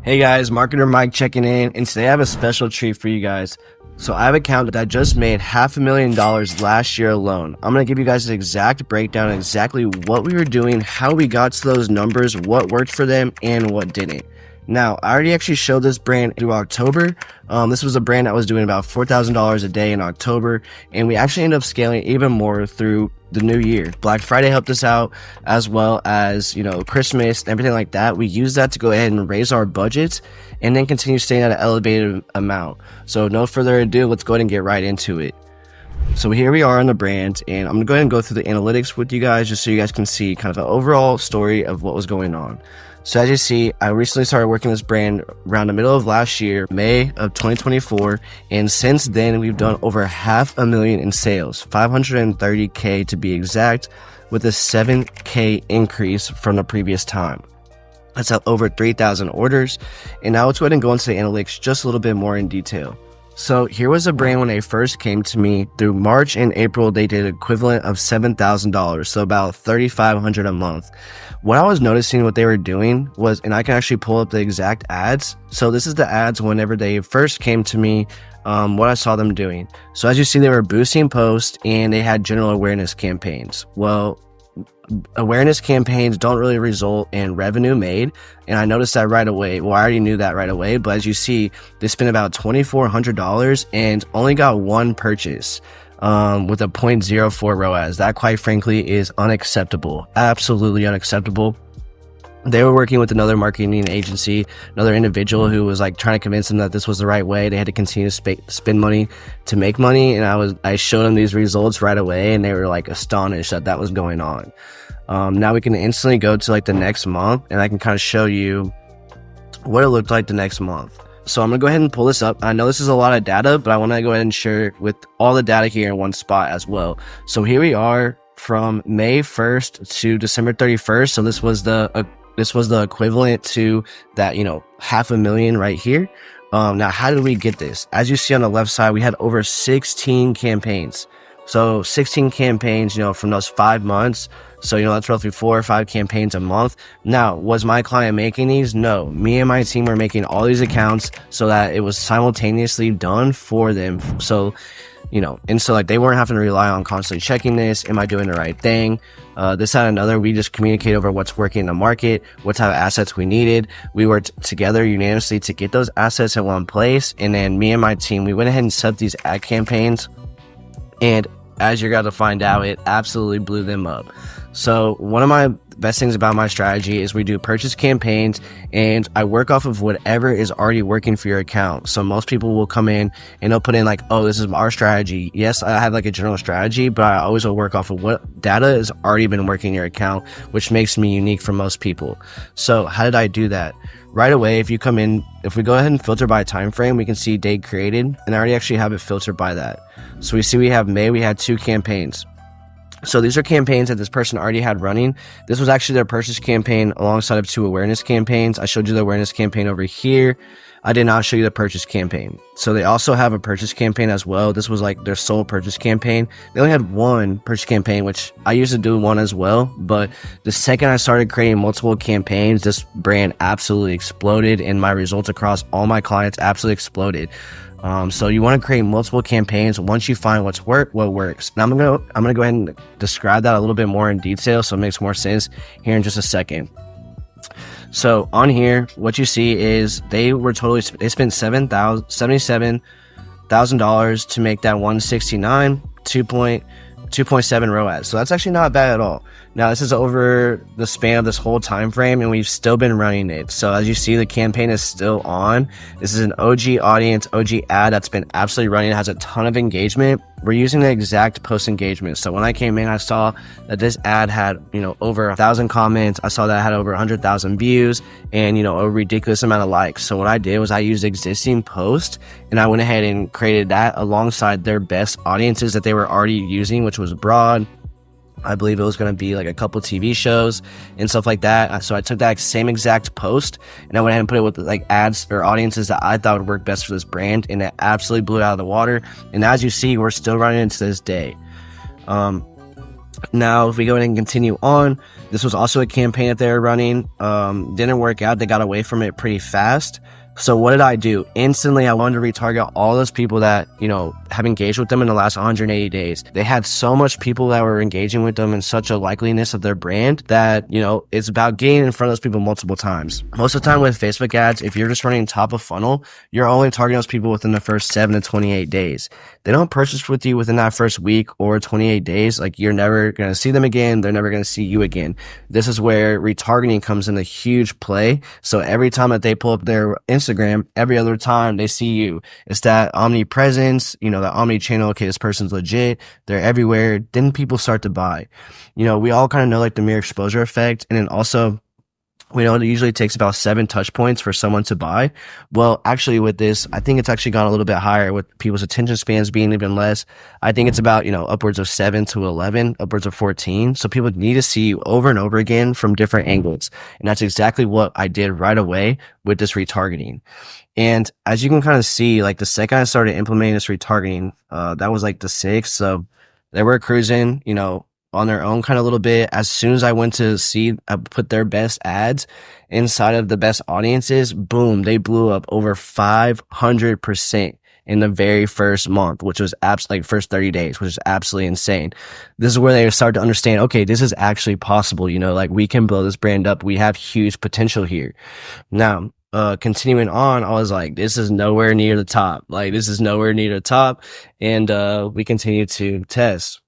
Hey guys, Marketer Mike checking in, and today I have a special treat for you guys. So I have an account that just made $500,000 last year alone. I'm going to give you guys an exact breakdown of exactly what we were doing, how we got to those numbers, what worked for them, and what didn't. Now, I already actually showed this brand through October. This was a brand that was doing about $4,000 a day in October, and we actually ended up scaling even more through the new year. Black Friday helped us out, as well as, Christmas and everything like that. We used that to go ahead and raise our budgets and then continue staying at an elevated amount. So no further ado, let's go ahead and get right into it. So here we are on the brand, and I'm going to go ahead and go through the analytics with you guys just so you guys can see kind of an overall story of what was going on. So as you see, I recently started working this brand around the middle of last year, May of 2024. And since then, we've done over $500,000 in sales, 530K to be exact, with a 7K increase from the previous time. That's up over 3,000 orders. And now let's go ahead and go into the analytics just a little bit more in detail. So here was a brand when they first came to me. Through March and April, they did equivalent of $7,000, so about $3,500 a month. What I was noticing what they were doing was, and I can actually pull up the exact ads. So this is the ads whenever they first came to me, what I saw them doing. So as you see, they were boosting posts and they had general awareness campaigns. Well, awareness campaigns don't really result in revenue made, and I noticed that right away. Well, I already knew that right away, but as you see, they spent about $2,400 and only got one purchase with a 0.04 ROAS. That, quite frankly, is unacceptable. Absolutely unacceptable. They were working with another marketing agency, another individual who was like trying to convince them that this was the right way. They had to continue to spend money to make money, and I showed them these results right away, and they were like astonished that that was going on. Now we can instantly go to like the next month, and I can kind of show you what it looked like the next month. So I'm gonna go ahead and pull this up. I know this is a lot of data, but I want to go ahead and share with all the data here in one spot as well. So here we are from May 1st to December 31st. So this was the equivalent to that, $500,000 right here. Now, how did we get this? As you see on the left side, we had over 16 campaigns. So 16 campaigns, from those 5 months. So, that's roughly 4 or 5 campaigns a month. Now, was my client making these? No. Me and my team were making all these accounts so that it was simultaneously done for them. So, and so like they weren't having to rely on constantly checking this. Am I doing the right thing? This and another, we just communicate over what's working in the market, what type of assets we needed. We worked together unanimously to get those assets in one place. And then me and my team, we went ahead and set up these ad campaigns. And as you're going to find out, it absolutely blew them up. So one of my best things about my strategy is we do purchase campaigns, and I work off of whatever is already working for your account. So most people will come in and they'll put in like, oh, this is our strategy. Yes, I have like a general strategy, but I always will work off of what data has already been working in your account, which makes me unique from most people. So how did I do that? Right away, if we go ahead and filter by time frame, we can see date created, and I already actually have it filtered by that. So we see we have May, we had 2 campaigns. So these are campaigns that this person already had running. This was actually their purchase campaign alongside of 2 awareness campaigns. I showed you the awareness campaign over here. I did not show you the purchase campaign. So they also have a purchase campaign as well. This was like their sole purchase campaign. They only had 1 purchase campaign, which I used to do 1 as well. But the second I started creating multiple campaigns, this brand absolutely exploded, and my results across all my clients absolutely exploded. So you want to create multiple campaigns once you find what works. Now I'm gonna go ahead and describe that a little bit more in detail so it makes more sense here in just a second. So on here, what you see is they spent $77,000 to make that 169, 2.7 ROAS. So that's actually not bad at all. Now this is over the span of this whole time frame, and we've still been running it. So as you see, the campaign is still on. This is an OG audience, OG ad that's been absolutely running. It has a ton of engagement. We're using the exact post engagement. So when I came in, I saw that this ad had, over 1,000 comments. I saw that it had over 100,000 views and, a ridiculous amount of likes. So what I did was I used existing posts, and I went ahead and created that alongside their best audiences that they were already using, which was broad. I believe it was going to be like a couple TV shows and stuff like that. So I took that same exact post and I went ahead and put it with like ads or audiences that I thought would work best for this brand, and it absolutely blew it out of the water. And as you see, we're still running into this day. Now, if we go ahead and continue on, this was also a campaign that they were running. Didn't work out. They got away from it pretty fast. So what did I do? Instantly, I wanted to retarget all those people that, have engaged with them in the last 180 days. They had so much people that were engaging with them and such a likeliness of their brand that, it's about getting in front of those people multiple times. Most of the time with Facebook ads, if you're just running top of funnel, you're only targeting those people within the first 7 to 28 days. They don't purchase with you within that first week or 28 days. Like, you're never going to see them again. They're never going to see you again. This is where retargeting comes in a huge play. So every time that they pull up their Instagram, every other time they see you, it's that omnipresence, that omni-channel. Okay, this person's legit. They're everywhere. Then people start to buy. We all kind of know like the mere exposure effect. And then also, we know it usually takes about 7 touch points for someone to buy. Well, actually with this, I think it's actually gone a little bit higher with people's attention spans being even less. I think it's about, upwards of 7 to 11, upwards of 14. So people need to see you over and over again from different angles. And that's exactly what I did right away with this retargeting. And as you can kind of see, like the second I started implementing this retargeting, that was like the 6th. So they were cruising, on their own kind of a little bit. As soon as I went to see, I put their best ads inside of the best audiences, boom, they blew up over 500% in the very first month, which was absolutely first 30 days, which is absolutely insane. This is where they start to understand, okay, this is actually possible. Like we can blow this brand up. We have huge potential here. Now, continuing on, I was like, this is nowhere near the top. Like, this is nowhere near the top. And, we continue to test.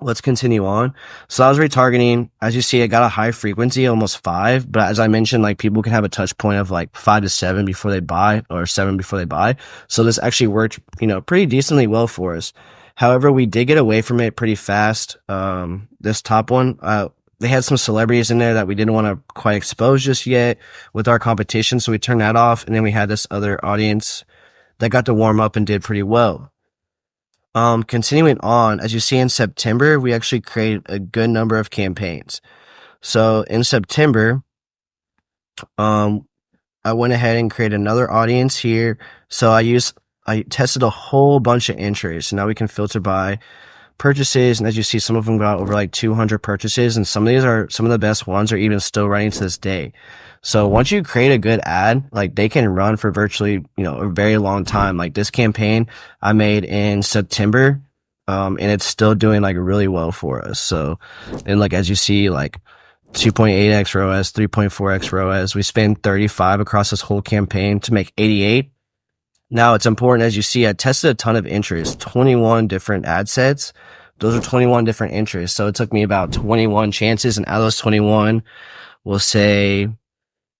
Let's continue on. So I was retargeting. As you see, I got a high frequency, almost 5. But as I mentioned, like people can have a touch point of like 5 to 7 before they buy, or 7 before they buy. So this actually worked, pretty decently well for us. However, we did get away from it pretty fast. This top one, they had some celebrities in there that we didn't want to quite expose just yet with our competition. So we turned that off. And then we had this other audience that got to warm up and did pretty well. Continuing on, as you see in September, we actually created a good number of campaigns. So in September, I went ahead and created another audience here. So I tested a whole bunch of entries. Now we can filter by purchases. And as you see, some of them got over like 200 purchases. And some of these are some of the best ones are even still running to this day. So once you create a good ad, like they can run for virtually, a very long time. Like this campaign I made in September, and it's still doing like really well for us. So, and like, as you see, like 2.8x ROAS, 3.4x ROAS, we spent 35 across this whole campaign to make 88. Now it's important, as you see, I tested a ton of interests, 21 different ad sets. Those are 21 different interests. So it took me about 21 chances. And out of those 21, we'll say,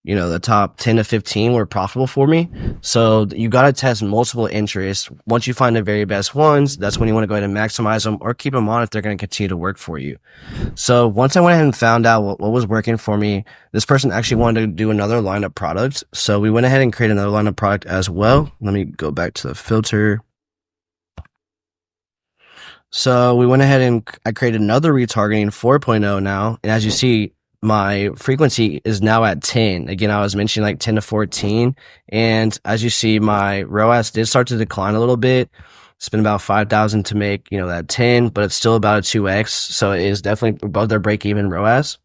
the top 10 to 15 were profitable for me. So you got to test multiple interests. Once you find the very best ones, that's when you want to go ahead and maximize them or keep them on if they're going to continue to work for you. So once I went ahead and found out what was working for me, this person actually wanted to do another line of products. So we went ahead and created another line of product as well. Let me go back to the filter. So we went ahead and I created another retargeting 4.0 now. And as you see, my frequency is now at 10. Again, I was mentioning like 10 to 14. And as you see, my ROAS did start to decline a little bit. It's been about 5,000 to make, that 10, but it's still about a 2x. So it is definitely above their break-even ROAS.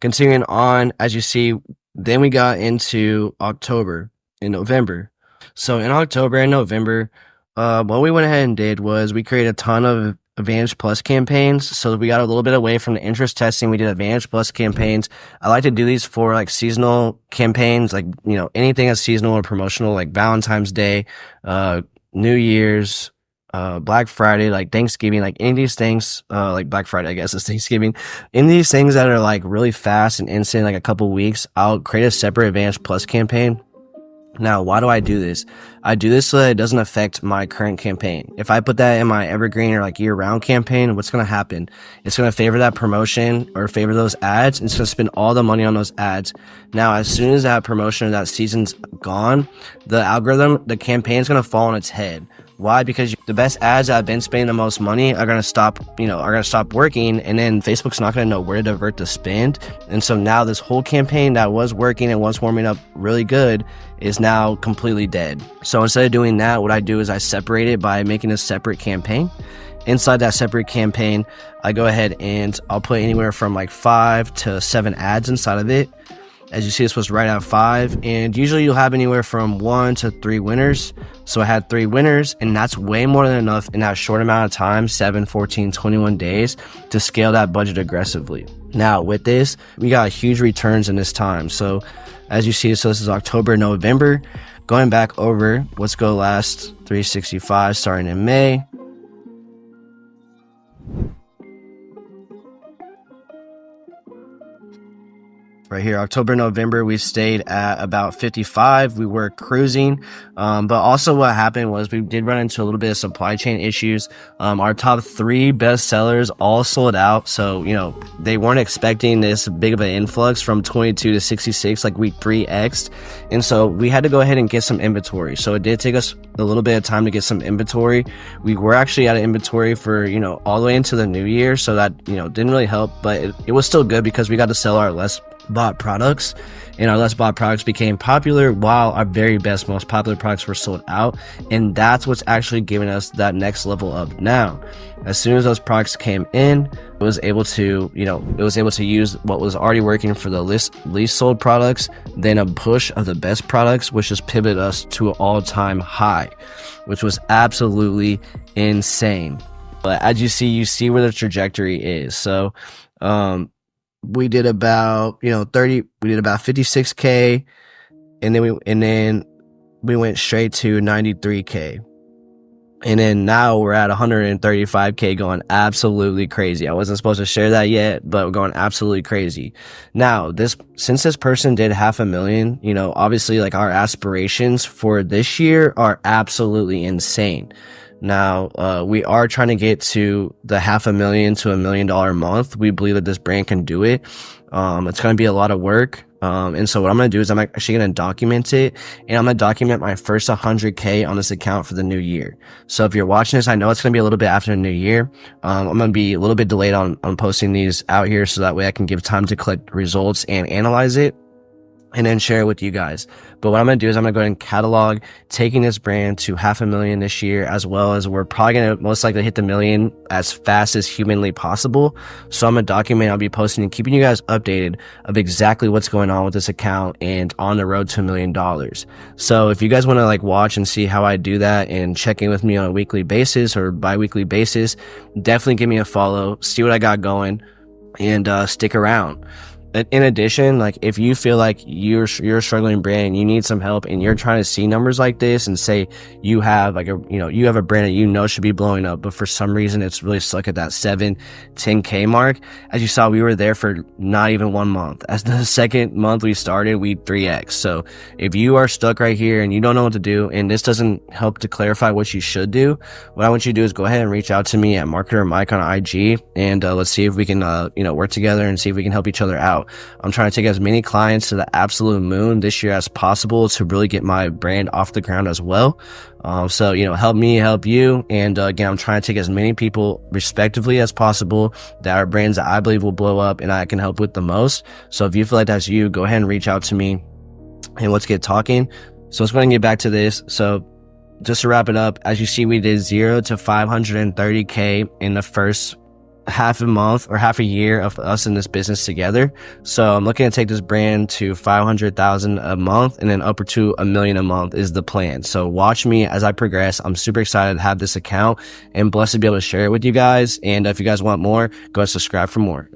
Continuing on, as you see, then we got into October and November. So in October and November, what we went ahead and did was we created a ton of Advantage Plus campaigns. So we got a little bit away from the interest testing. We did Advantage Plus campaigns. I like to do these for like seasonal campaigns, like, anything that's seasonal or promotional, like Valentine's Day, New Year's, Black Friday, like Thanksgiving, like any of these things, like Black Friday, I guess is Thanksgiving. Any of these things that are like really fast and instant, like a couple weeks, I'll create a separate Advantage Plus campaign. Now, why do I do this? I do this so that it doesn't affect my current campaign. If I put that in my evergreen or like year-round campaign, what's going to happen? It's going to favor that promotion or favor those ads. And it's going to spend all the money on those ads. Now, as soon as that promotion or that season's gone, the algorithm, the campaign is going to fall on its head. Why? Because the best ads that have been spending the most money are going to stop, working, and then Facebook's not going to know where to divert the spend. And so now this whole campaign that was working and was warming up really good is now completely dead. So instead of doing that, what I do is I separate it by making a separate campaign. Inside that separate campaign, I go ahead and I'll put anywhere from like 5 to 7 ads inside of it. As you see, this was right at 5, and usually you'll have anywhere from 1 to 3 winners. So I had 3 winners, and that's way more than enough in that short amount of time, 7, 14, 21 days, to scale that budget aggressively. Now with this, we got huge returns in this time. So as you see, so this is October, November. Going back over, let's go last 365 starting in May. Right here, October, November, we stayed at about 55. We were cruising, but also what happened was we did run into a little bit of supply chain issues. Our top 3 best sellers all sold out, so you know they weren't expecting this big of an influx from 22 to 66, like we 3x'd, and so we had to go ahead and get some inventory. So it did take us a little bit of time to get some inventory. We were actually out of inventory for all the way into the new year, so that didn't really help, but it was still good because we got to sell our less bought products, and our less bought products became popular while our very best, most popular products were sold out. And that's what's actually giving us that next level up. Now, as soon as those products came in, it was able to use what was already working for the least sold products, then a push of the best products, which just pivoted us to an all-time high, which was absolutely insane. But as you see where the trajectory is. So we did about 56K, and then we went straight to 93K, and then now we're at 135K, going absolutely crazy. I wasn't supposed to share that yet, but we're going absolutely crazy. Now since this person did $500,000, obviously like our aspirations for this year are absolutely insane. Now, we are trying to get to the $500,000 to $1 million a month. We believe that this brand can do it. It's going to be a lot of work. And so what I'm going to do is I'm actually going to document it, and I'm going to document my first 100K on this account for the new year. So if you're watching this, I know it's going to be a little bit after the new year. I'm going to be a little bit delayed on posting these out here, so that way I can give time to collect results and analyze it, and then share it with you guys. But what I'm going to do is I'm going to go ahead and catalog taking this brand to $500,000 this year, as well as we're probably going to most likely hit the $1 million as fast as humanly possible. So I'm going to document, I'll be posting and keeping you guys updated of exactly what's going on with this account and on the road to $1 million. So if you guys want to like watch and see how I do that and check in with me on a weekly basis or bi-weekly basis, definitely give me a follow, see what I got going, and stick around. In addition, like if you feel like you're a struggling brand and you need some help and you're trying to see numbers like this and say you have like you have a brand that should be blowing up, but for some reason it's really stuck at that 10K mark. As you saw, we were there for not even 1 month. As the second month we started, we 3x. So if you are stuck right here and you don't know what to do, and this doesn't help to clarify what you should do, what I want you to do is go ahead and reach out to me at Marketer Mike on IG, and let's see if we can work together and see if we can help each other out. I'm trying to take as many clients to the absolute moon this year as possible to really get my brand off the ground as well. So help me help you, and again, I'm trying to take as many people respectively as possible that are brands that I believe will blow up and I can help with the most. So if you feel like that's you, go ahead and reach out to me and let's get talking. So let's go ahead and get back to this. So just to wrap it up, as you see, we did 0 to 530K in the first half a month or half a year of us in this business together. So I'm looking to take this brand to 500,000 a month, and then upward to $1 million a month is the plan. So watch me as I progress. I'm super excited to have this account and blessed to be able to share it with you guys. And if you guys want more, go and subscribe for more.